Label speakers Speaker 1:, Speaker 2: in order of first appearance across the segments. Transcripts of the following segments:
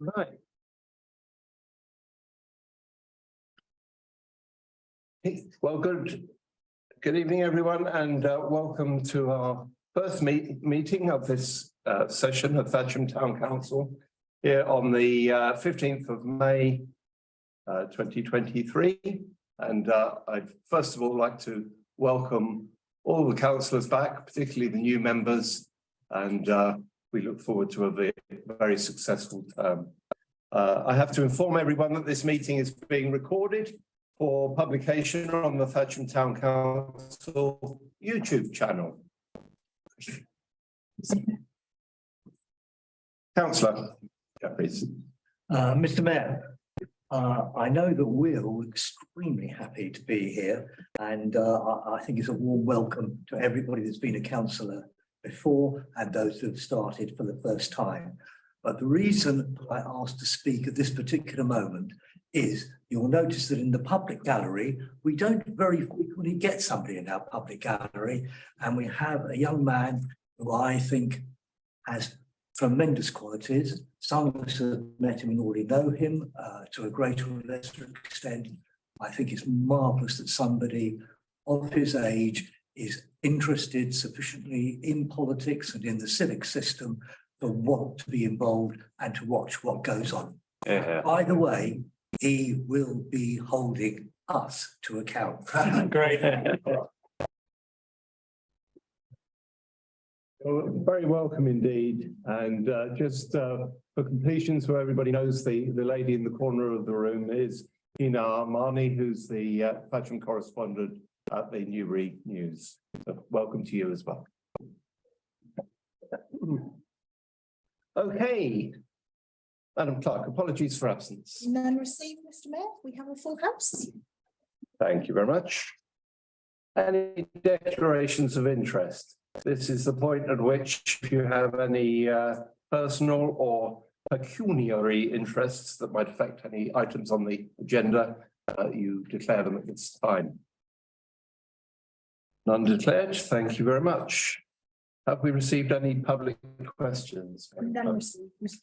Speaker 1: Right. Well, good evening, everyone, and welcome to our first meeting of this session of Thatcham Town Council here on the 15th of May 2023. And I'd first of all like to welcome all the councillors back, particularly the new members, and we look forward to a very successful term. I have to inform everyone that this meeting is being recorded for publication on the Thatcham Town Council YouTube channel. Councillor Jeffries.
Speaker 2: Mr. Mayor, I know that we're all extremely happy to be here, and I think it's a warm welcome to everybody that's been a councillor before and those that have started for the first time. But the reason I asked to speak at this particular moment is you'll notice that in the public gallery, we don't very frequently get somebody in our public gallery, and we have a young man who I think has tremendous qualities. Some of us have met him and already know him to a greater or lesser extent. I think it's marvellous that somebody of his age is interested sufficiently in politics and in the civic system to want to be involved and to watch what goes on. By the way, he will be holding us to account.
Speaker 1: Great. Well, very welcome indeed. And just for completion, so everybody knows, the lady in the corner of the room is Ina Armani, who's the Thatcham correspondent at the Newbury News. So welcome to you as well. Okay. Madam Clerk, apologies for absence.
Speaker 3: None received, Mr. Mayor. We have a full house.
Speaker 1: Thank you very much. Any declarations of interest? This is the point at which, if you have any personal or pecuniary interests that might affect any items on the agenda, you declare them at this time. None declared. Thank you very much. Have we received any public questions?
Speaker 3: None received, Mr.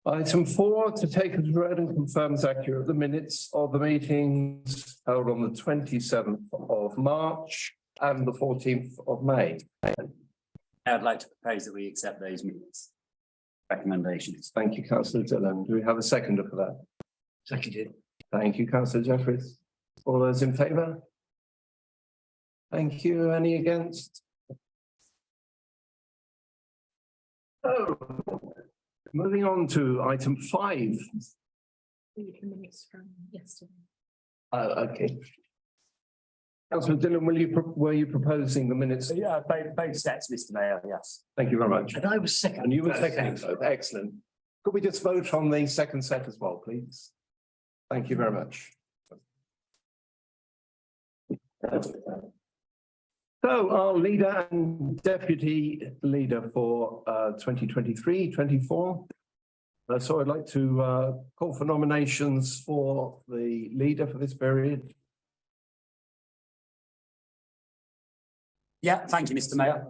Speaker 1: Item 4, to take as read and confirm as accurate the minutes of the meetings held on the 27th of March and the 14th of May.
Speaker 4: I'd like to propose that we accept those minutes recommendations.
Speaker 1: Thank you, Councillor Dillon. Do we have a seconder for that?
Speaker 2: Seconded.
Speaker 1: Thank you, Councillor Jeffries. All those in favour? Thank you. Any against? Oh, moving on to item 5.
Speaker 3: The minutes from yesterday.
Speaker 1: Okay. Councillor Dillon, were you proposing the minutes?
Speaker 4: Yeah, both sets, Mr. Mayor, yes.
Speaker 1: Thank you very much.
Speaker 2: And I was second.
Speaker 1: And you were second. Excellent. Could we just vote on the second set as well, please? Thank you very much. So our leader and deputy leader for 2023-24. So I'd like to call for nominations for the leader for this period.
Speaker 4: Yeah, thank you, Mr. Mayor.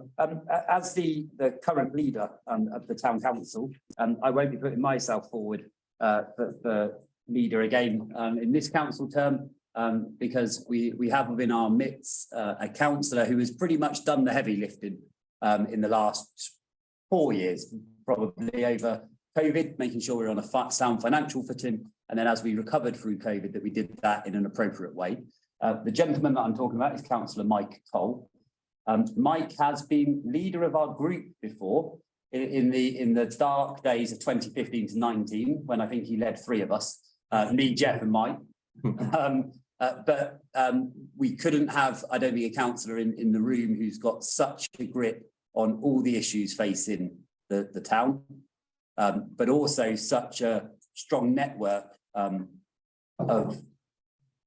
Speaker 4: As the current leader of the town council, I won't be putting myself forward for leader again in this council term. Because we have within our midst a councillor who has pretty much done the heavy lifting in the last 4 years, probably over COVID, making sure we're on a sound financial footing. And then as we recovered through COVID, that we did that in an appropriate way. The gentleman that I'm talking about is Councillor Mike Cole. Mike has been leader of our group before in the dark days of 2015 to 19, when I think he led 3 of us, me, Jeff and Mike. But we couldn't have, I don't think, a councillor in the room who's got such a grip on all the issues facing the town, but also such a strong network of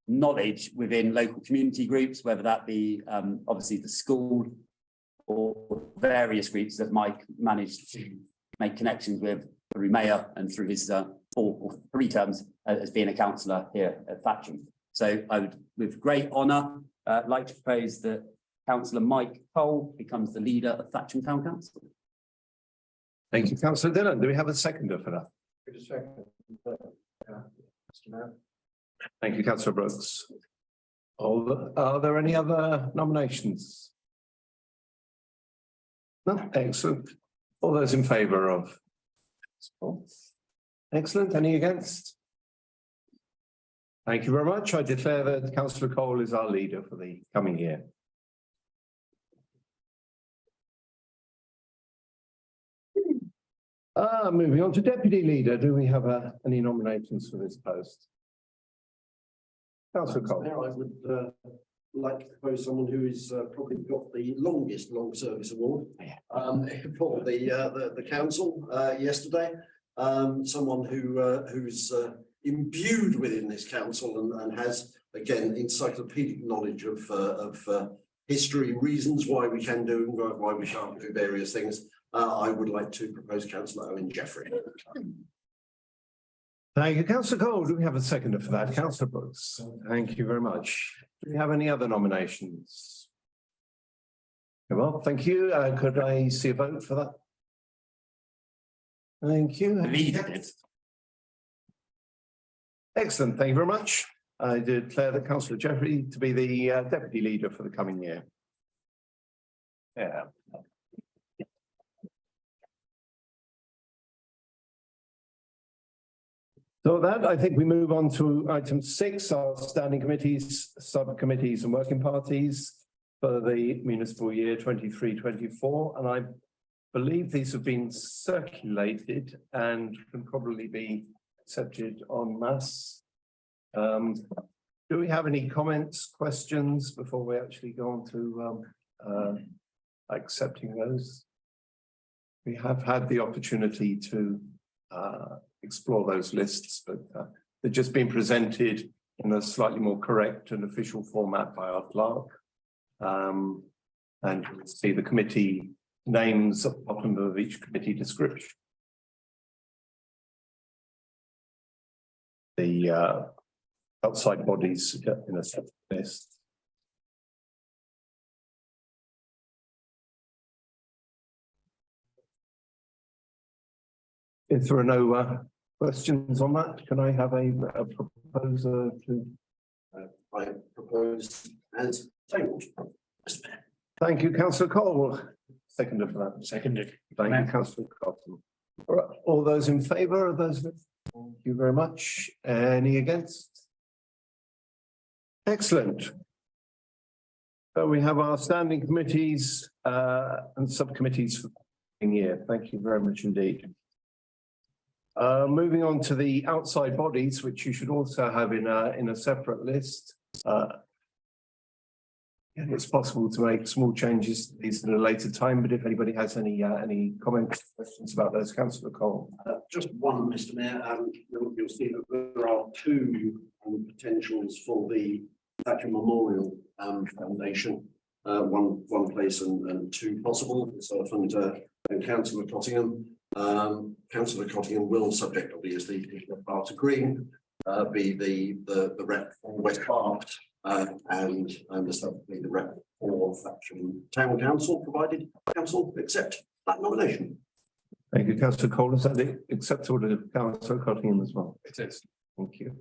Speaker 4: knowledge within local community groups, whether that be obviously the school or various groups that Mike managed to make connections with through mayor and through his 4 or 3 terms as being a councillor here at Thatcham. So I would, with great honour, like to propose that Councillor Mike Cole becomes the leader of Thatcham Town Council.
Speaker 1: Thank you, councillor Dillon. Do we have a seconder for that? Thank you, councillor Brooks. Are there any other nominations? No, excellent. All those in favour of? Excellent. Any against? Thank you very much. I declare that councillor Cole is our leader for the coming year. Moving on to deputy leader. Do we have any nominations for this post? Councillor Cole.
Speaker 5: I would like to propose someone who is probably got the longest long service award for the council yesterday. Someone who's imbued within this council and has again encyclopedic knowledge of history, reasons why we can do and why we can't do various things. I would like to propose Councillor Owen Jeffrey.
Speaker 1: Thank you, councillor Cole. Do we have a seconder for that? Councillor Brooks. Thank you very much. Do we have any other nominations? Well, thank you. Could I see a vote for that? Thank you. Excellent. Thank you very much. I declare that Councillor Jeffrey to be the deputy leader for the coming year. Yeah. So that, I think we move on to item 6, our standing committees, subcommittees and working parties for the municipal year 23-24. And I believe these have been circulated and can probably be accepted en masse. Do we have any comments, questions before we actually go on to accepting those? We have had the opportunity to explore those lists, but they're just been presented in a slightly more correct and official format by our clerk. And you'll see the committee names at the bottom of each committee description. The outside bodies in a separate list. If there are no questions on that, can I have a proposer to?
Speaker 5: I propose as tabled.
Speaker 1: Thank you, councillor Cole. Seconded for that.
Speaker 6: Seconded.
Speaker 1: Thank you, councillor Cotton. All those in favour of those? Thank you very much. Any against? Excellent. So we have our standing committees and subcommittees for the year. Thank you very much indeed. Moving on to the outside bodies, which you should also have in a separate list. And it's possible to make small changes to these at a later time, but if anybody has any comments, questions about those, councillor Cole.
Speaker 5: Just one, Mr. Mayor. You'll see that there are two potentials for the Thatcher Memorial Foundation. One place and two possible. So and Councillor Cottingham. Councillor Cottingham will, subject obviously to the part agreeing, be the rep for West Berkshire and the rep for Thatcham Town Council, provided council accept that nomination.
Speaker 1: Thank you, councillor Cole. Is that acceptable to councillor Cottingham as well?
Speaker 6: It is.
Speaker 1: Thank you.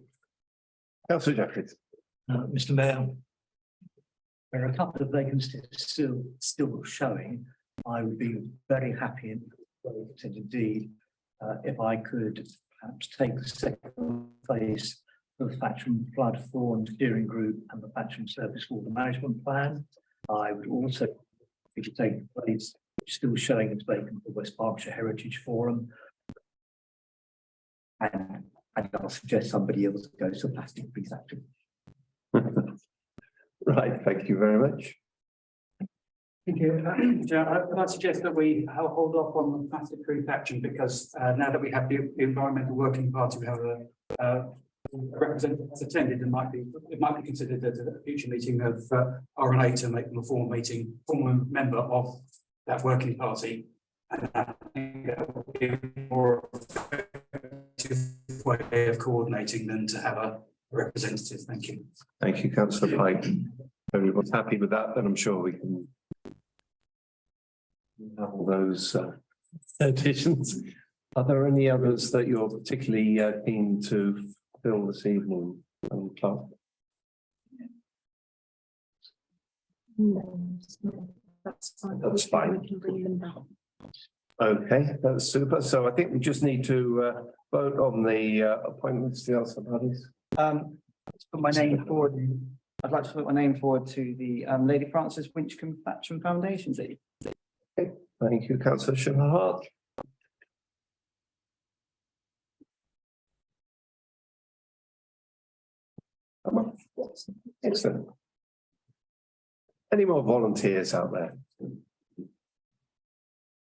Speaker 1: Councillor Jeffrey.
Speaker 2: Mr. Mayor, there are a couple of vacancies still showing. I would be very happy indeed if I could perhaps take the second phase of the Thatcham Flood Fawn Steering Group and the Thatcham Service Water Management Plan. I would also be to take the place still showing as vacant the West Berkshire Heritage Forum. And I'll suggest somebody else goes to plastic free Thatcham.
Speaker 1: Right, thank you very much.
Speaker 6: Thank you. Chair, I suggest that we hold off on plastic free action because now that we have the environmental working party, we have a representative that's attended and it might be considered at a future meeting of RNA to make them a formal member of that working party. And I think that will be a more effective way of coordinating than to have a representative. Thank you.
Speaker 1: Thank you, councillor Pike. Everyone's happy with that, then I'm sure we can have all those additions. Are there any others that you're particularly keen to fill this evening, Clark?
Speaker 3: No, that's fine.
Speaker 1: That's fine.
Speaker 3: We can bring them back.
Speaker 1: Okay, that's super. So I think we just need to vote on the appointments to the other bodies.
Speaker 7: Let's put my name forward. I'd like to put my name forward to the Lady Frances Winchcombe Thatcham Foundation.
Speaker 1: Thank you, councillor Schumacher. Excellent. Any more volunteers out there?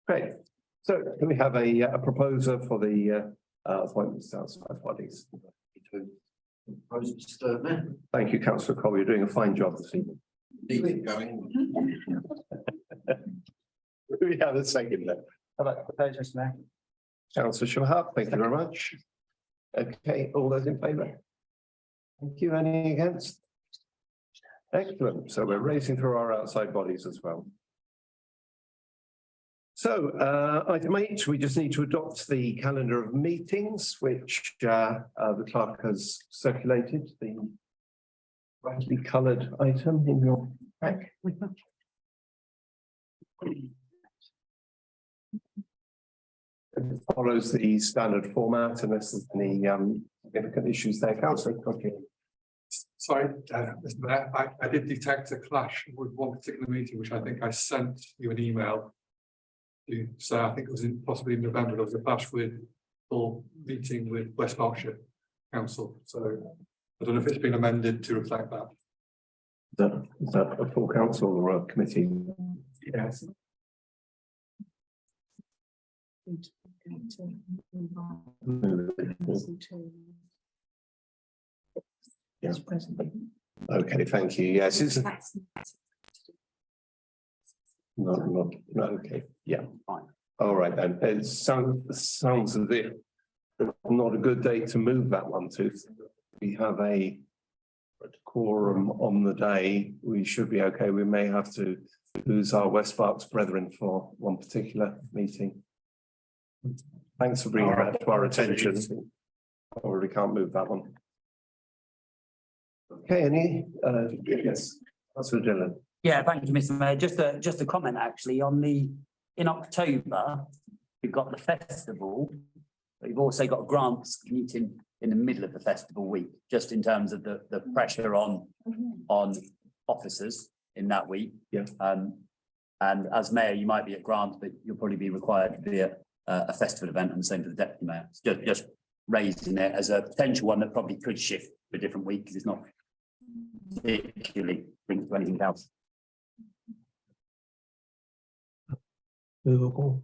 Speaker 1: Great. So can we have a proposer for the appointments to outside bodies?
Speaker 5: Mr. Mayor.
Speaker 1: Thank you, councillor Cole. You're doing a fine job this evening.
Speaker 5: Keep going.
Speaker 1: We have a second there.
Speaker 7: Mr. Mayor.
Speaker 1: Councillor Schumacher, thank you very much. Okay, all those in favour? Thank you. Any against? Excellent. So we're racing through our outside bodies as well. So item 8, we just need to adopt the calendar of meetings, which the clerk has circulated, the brightly coloured item in your pack. It follows the standard format unless there's any significant issues there. Councillor Cocky.
Speaker 8: Sorry, Mr. Mayor, I did detect a clash with one particular meeting, which I think I sent you an email. So I think it was possibly in November, there was a clash with full meeting with West Berkshire Council. So I don't know if it's been amended to reflect that.
Speaker 1: Is that a full council or a committee?
Speaker 8: Yes.
Speaker 1: Yeah. Okay, thank you. Yes, it's no, okay, yeah, fine. All right, then. It sounds as if not a good date to move that one to. We have a quorum on the day. We should be okay. We may have to lose our West Berks brethren for one particular meeting. Thanks for bringing that to our attention. Already can't move that one. Okay, any, yes, Councillor Dillon.
Speaker 4: Yeah, thank you, Mr. Mayor. Just a comment actually on in October, we've got the festival. But you've also got grants meeting in the middle of the festival week, just in terms of the pressure on officers in that week.
Speaker 1: Yeah.
Speaker 4: And as mayor, you might be at grant, but you'll probably be required to be at a festival event, and the same for the deputy mayor. It's just raising it as a potential one that probably could shift to a different week because it's not particularly linked to anything else.
Speaker 1: Movable.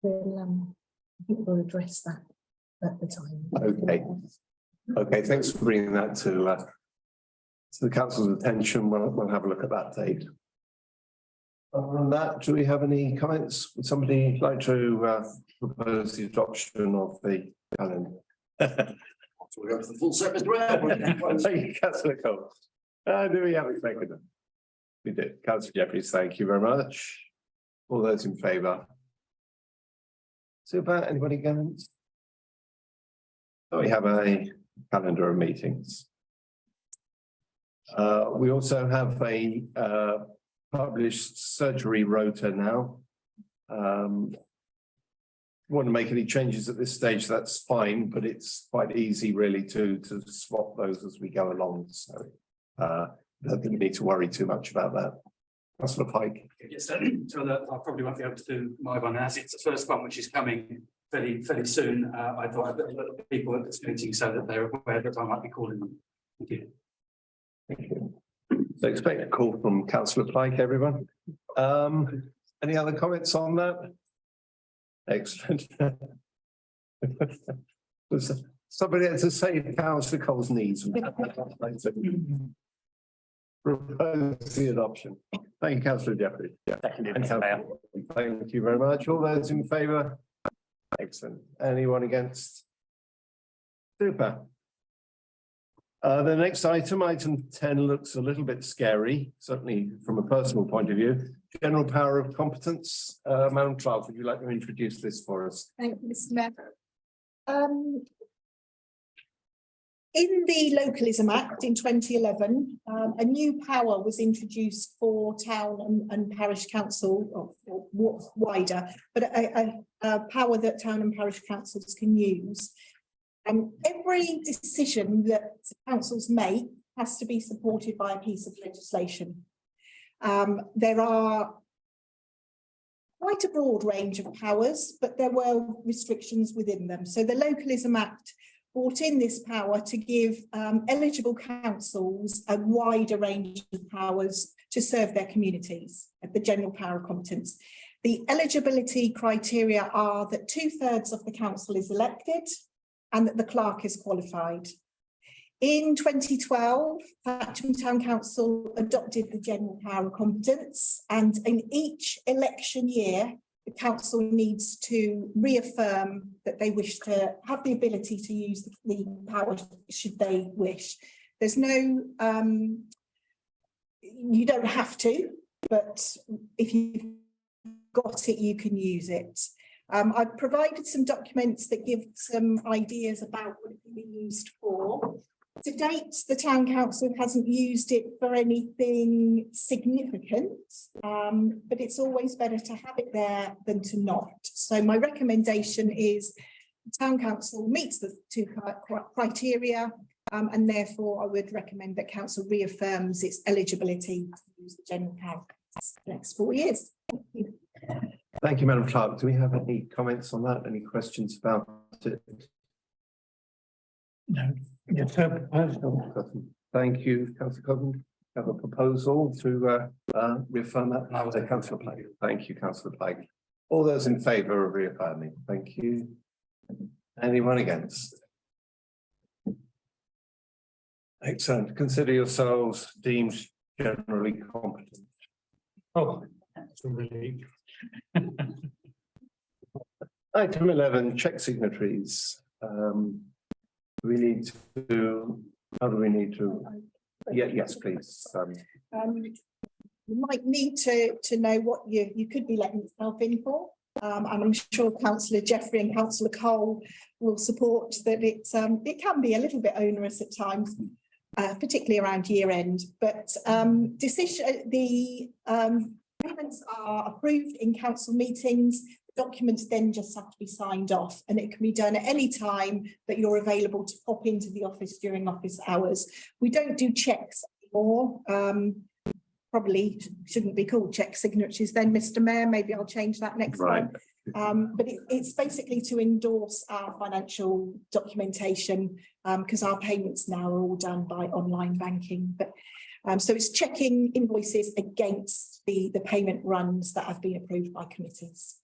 Speaker 3: I think we'll address that at the time.
Speaker 1: Okay. Okay, thanks for bringing that to the council's attention. We'll have a look at that date. On that, do we have any comments? Would somebody like to propose the adoption of the calendar?
Speaker 5: So we go to the full set, Mr. Mayor.
Speaker 1: Thank you, Councillor Cole. Do we have a second? We did. Councillor Jeffries, thank you very much. All those in favour? Super. Anybody against? So we have a calendar of meetings. We also have a published surgery rota now. Want to make any changes at this stage, that's fine, but it's quite easy really to swap those as we go along. So I don't think you need to worry too much about that. Councillor Pike.
Speaker 6: Yes, so that I probably won't be able to do my one as it's the first one which is coming fairly soon. I thought I'd let people at this meeting so that they're aware that I might be calling them. Thank you.
Speaker 1: Thank you. So expect a call from Councillor Pike, everyone. Any other comments on that? Excellent. Was somebody had to save Councillor Cole's knees. Propose the adoption. Thank you, Councillor Jeffrey.
Speaker 4: Seconded,
Speaker 1: And
Speaker 4: Mr. Mayor.
Speaker 1: thank you very much. All those in favour? Excellent. Anyone against? Super. The next item 10 looks a little bit scary, certainly from a personal point of view. General power of competence. Madam Clerk, would you like to introduce this for us?
Speaker 3: Thank you, Mr. Mayor. In the Localism Act in 2011, a new power was introduced for town and parish council, or wider, but a power that town and parish councils can use. Every decision that councils make has to be supported by a piece of legislation. There are quite a broad range of powers, but there were restrictions within them. So the Localism Act brought in this power to give eligible councils a wider range of powers to serve their communities at the general power of competence. The eligibility criteria are that 2/3 of the council is elected and that the clerk is qualified. In 2012, Thatcham Town Council adopted the general power of competence, and in each election year, the council needs to reaffirm that they wish to have the ability to use the power should they wish. There's no, you don't have to, but if you've got it, you can use it. I've provided some documents that give some ideas about what it can be used for. To date, the town council hasn't used it for anything significant, but it's always better to have it there than to not. So my recommendation is the town council meets the two criteria, and therefore I would recommend that council reaffirms its eligibility to use the general power for the next 4 years. Thank you.
Speaker 1: Thank you, Madam Clerk. Do we have any comments on that? Any questions about it?
Speaker 2: No, yes,
Speaker 1: Thank you, Councillor Coven. Have a proposal to reaffirm that.
Speaker 6: I will take
Speaker 1: Councillor Blake. Thank you, Councillor Blake. All those in favour of reaffirming, thank you. Anyone against? Excellent. Consider yourselves deemed generally competent.
Speaker 2: Oh, that's a relief.
Speaker 1: Item 11, check signatories. We need to, how do we need to? Yeah, yes, please.
Speaker 3: You might need to know what you could be letting yourself in for. And I'm sure Councillor Jeffrey and Councillor Cole will support that it can be a little bit onerous at times, particularly around year end. But the payments are approved in council meetings. Documents then just have to be signed off, and it can be done at any time that you're available to pop into the office during office hours. We don't do checks anymore. Probably shouldn't be called check signatures then, Mr. Mayor. Maybe I'll change that next time. But it's basically to endorse our financial documentation, because our payments now are all done by online banking. But so it's checking invoices against the payment runs that have been approved by committees.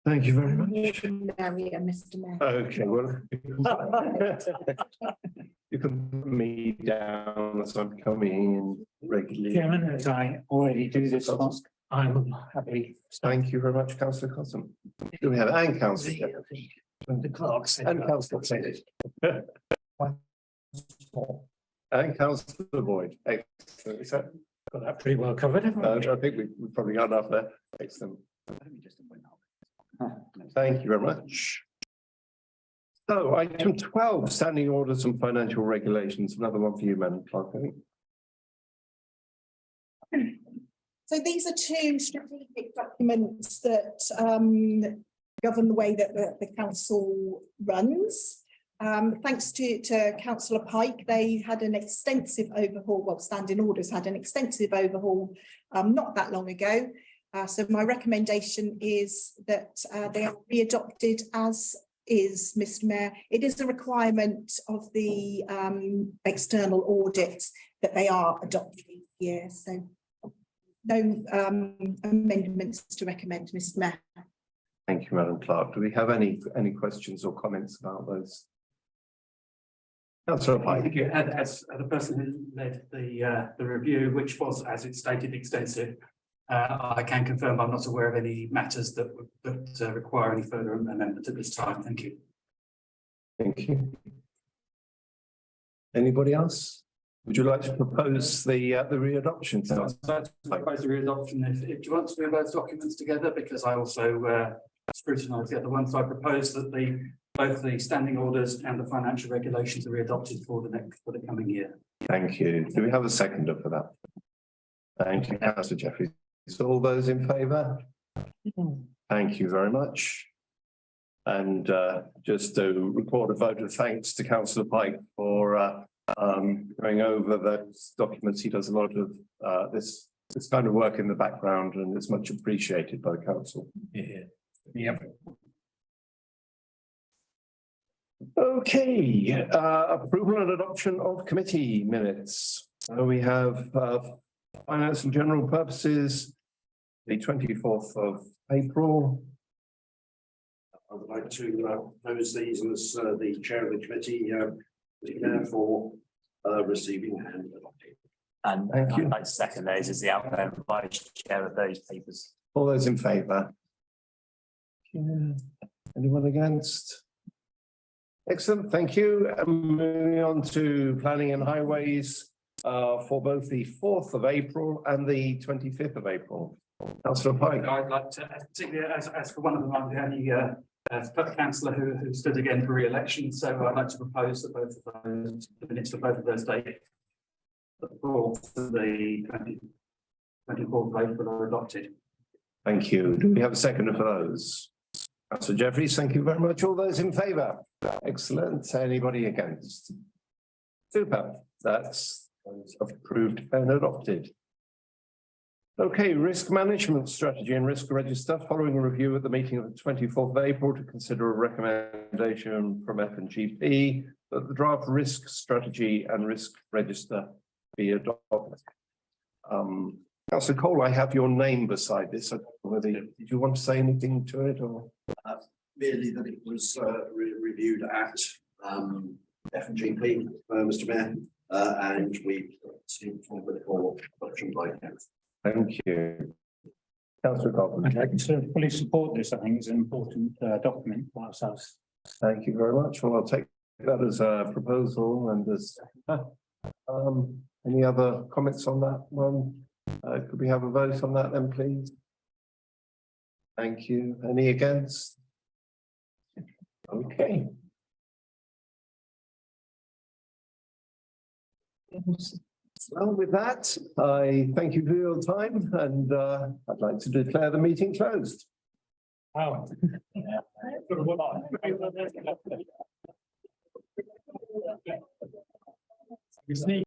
Speaker 1: Thank you very much.
Speaker 3: Mr. Mayor.
Speaker 1: Okay, well, you can put me down as I'm coming in regularly.
Speaker 2: Chairman, as I already do this task, I'm happy.
Speaker 1: Thank you very much, Councillor Cotton. Do we have and Councillor?
Speaker 2: The clerk said.
Speaker 1: And Councillor said it. And Councillor Boyd. Excellent. Is that?
Speaker 2: Got that pretty well covered, haven't we?
Speaker 1: I think we've probably got enough there. Excellent. Thank you very much. So item 12, standing orders and financial regulations. Another one for you, Madam Clerk, I think.
Speaker 3: So these are two strategic documents that govern the way that the council runs. Thanks to Councillor Pike, they had an extensive overhaul, well, standing orders had an extensive overhaul not that long ago. So my recommendation is that they are re-adopted as is, Mr. Mayor. It is a requirement of the external audit that they are adopted each year. So no amendments to recommend, Mr. Mayor.
Speaker 1: Thank you, Madam Clerk. Do we have any questions or comments about those? Councillor Pike.
Speaker 6: Thank you. As the person who led the review, which was, as it stated, extensive, I can confirm I'm not aware of any matters that require any further amendment at this time. Thank you.
Speaker 1: Thank you. Anybody else? Would you like to propose the readoption?
Speaker 6: So I'd like to propose the readoption if you want to do those documents together, because I also scrutinise the other ones. I propose that both the standing orders and the financial regulations are readopted for the coming year.
Speaker 1: Thank you. Do we have a seconder for that? Thank you, Councillor Jeffries. All those in favour? Thank you very much. And just to record a vote of thanks to Councillor Pike for going over those documents. He does a lot of this kind of work in the background, and it's much appreciated by the council.
Speaker 6: Yeah.
Speaker 1: Okay, approval and adoption of committee minutes. We have finance and general purposes, the 24th of April.
Speaker 5: I would like to propose these as the chair of the committee, therefore receiving and adopting.
Speaker 4: And
Speaker 1: Thank you.
Speaker 4: I'd like to second those as the outgoing vice chair of those papers.
Speaker 1: All those in favour? Anyone against? Excellent, thank you. And moving on to planning and highways for both the 4th of April and the 25th of April. Councillor Pike.
Speaker 6: I'd like to, particularly as for one of them, I'm the only councillor who stood again for re-election, so I'd like to propose that both of those, the minutes for both of those dates, the 4th and the 24th of April are adopted.
Speaker 1: Thank you. Do we have a seconder for those? Councillor Jeffries, thank you very much. All those in favour? Excellent. Anybody against? Super. That's approved and adopted. Okay, risk management strategy and risk register. Following a review at the meeting of the 24th of April to consider a recommendation from F&GP that the draft risk strategy and risk register be adopted. Councillor Cole, I have your name beside this. I don't know whether did you want to say anything to it or?
Speaker 5: Merely that it was reviewed at F&GP, Mr. Mayor, and we seem forward for adoption by council.
Speaker 1: Thank you. Councillor Cole.
Speaker 9: I'd like to fully support this. I think it's an important document for ourselves.
Speaker 1: Thank you very much. Well, I'll take that as a proposal and as any other comments on that one? Could we have a vote on that then, please? Thank you. Any against? Okay. Well, with that, I thank you for your time and I'd like to declare the meeting closed.
Speaker 9: Wow.